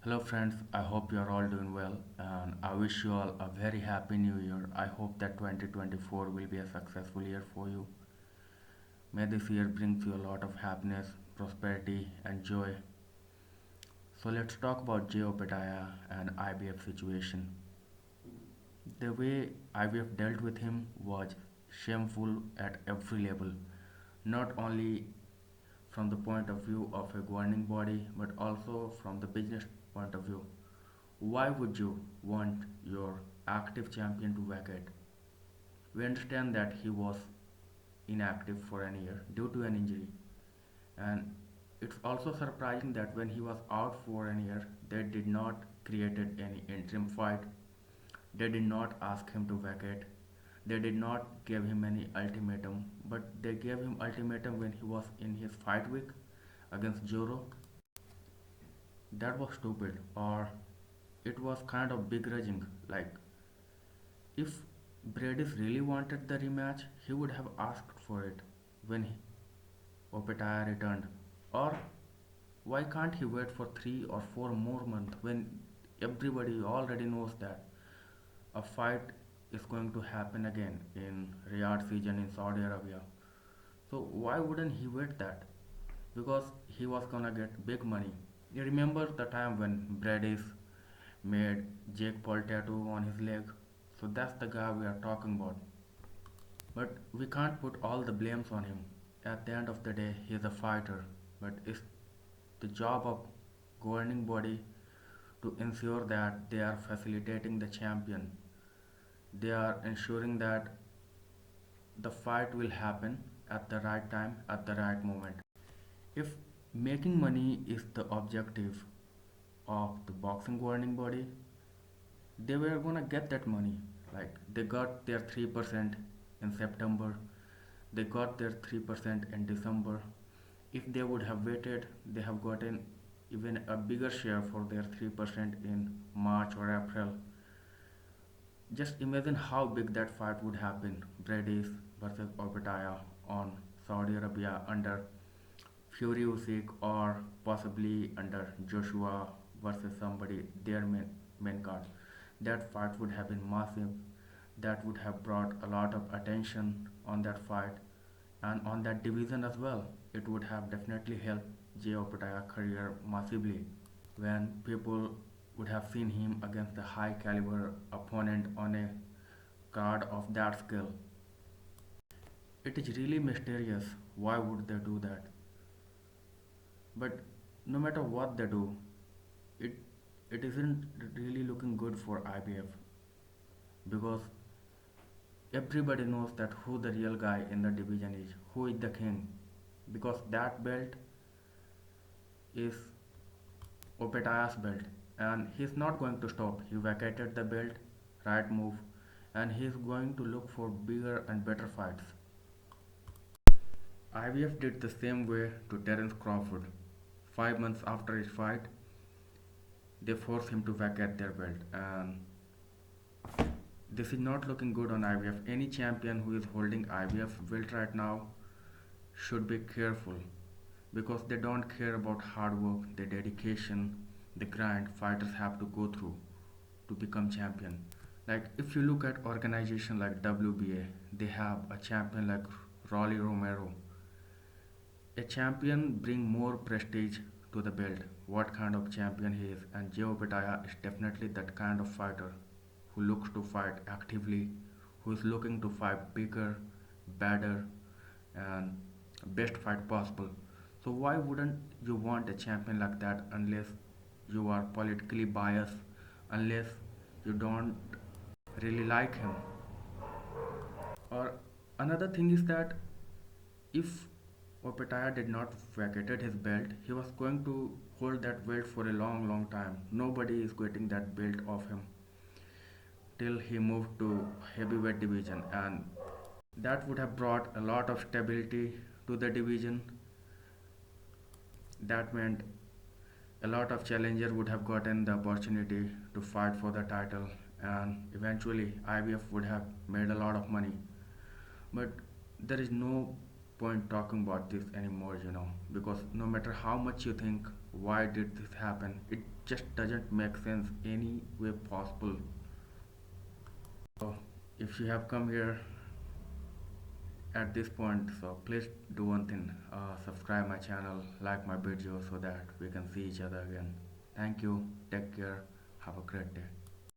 Hello friends, I hope you are all doing well and I wish you all a very happy new year. I hope that 2024 will be a successful year for you. May this year brings you a lot of happiness, prosperity and joy. So let's talk about Jai Opetaia and IBF situation. The way IBF dealt with him was shameful at every level, not only from the point of view of a governing body but also from the business point of view. Why would you want your active champion to vacate? We understand that he was inactive for an year due to an injury, and it's also surprising that when he was out for an year, they did not created any interim fight. They did not ask him to vacate. They did not give him any ultimatum, but they gave him ultimatum when he was in his fight week against Joro. That was stupid, or it was kind of begrudging. Like, if Brady's really wanted the rematch, he would have asked for it when Opetaia returned. Or why can't he wait for 3 or 4 more months when everybody already knows that a fight is going to happen again in Riyadh season in Saudi Arabia? So why wouldn't he wait that? Because he was gonna get big money. You remember the time when Brady's made Jake Paul tattoo on his leg? So that's the guy we are talking about. But we can't put all the blames on him. At the end of the day, he is a fighter. But it's the job of governing body to ensure that they are facilitating the champion. They are ensuring that the fight will happen at the right time, at the right moment. If making money is the objective of the boxing governing body, they were gonna get that money. Like they got their 3% in September, they got their 3% in December. If they would have waited, they have gotten even a bigger share for their 3% in March or April. Just imagine how big that fight would have been. Brady's versus Opetaia on Saudi Arabia under Fury Usyk, or possibly under Joshua versus somebody, their main card. That fight would have been massive. That would have brought a lot of attention on that fight and on that division as well. It would have definitely helped Jay Opetaia career massively when people would have seen him against a high caliber opponent on a card of that scale. It is really mysterious why would they do that. But no matter what they do, it it isn't really looking good for IBF because everybody knows that who the real guy in the division is, who is the king, because that belt is Opetaia's belt, and he's not going to stop. He vacated the belt, right move, and he's going to look for bigger and better fights. IBF did the same way to Terence Crawford. 5 months after his fight, they forced him to vacate their belt, and this is not looking good on IBF. Any champion who is holding IBF belt right now should be careful because they don't care about hard work, the dedication, the grind fighters have to go through to become champion. Like if you look at organization like WBA, they have a champion like Rolly Romero. A champion bring more prestige to the belt. What kind of champion he is, and Joe Petaya is definitely that kind of fighter who looks to fight actively, who is looking to fight bigger, better, and best fight possible. So why wouldn't you want a champion like that unless you are politically biased, unless you don't really like him? Or another thing is that if Opetaya did not vacated his belt, he was going to hold that belt for a long, long time. Nobody is getting that belt off him till he moved to heavyweight division, and that would have brought a lot of stability to the division. That meant a lot of challengers would have gotten the opportunity to fight for the title, and eventually IBF would have made a lot of money. But there is no point talking about this anymore, because no matter how much you think why did this happen? It just doesn't make sense any way possible. So if you have come here at this point, so please do one thing, subscribe my channel, like my video so that we can see each other again. Thank you, take care, have a great day.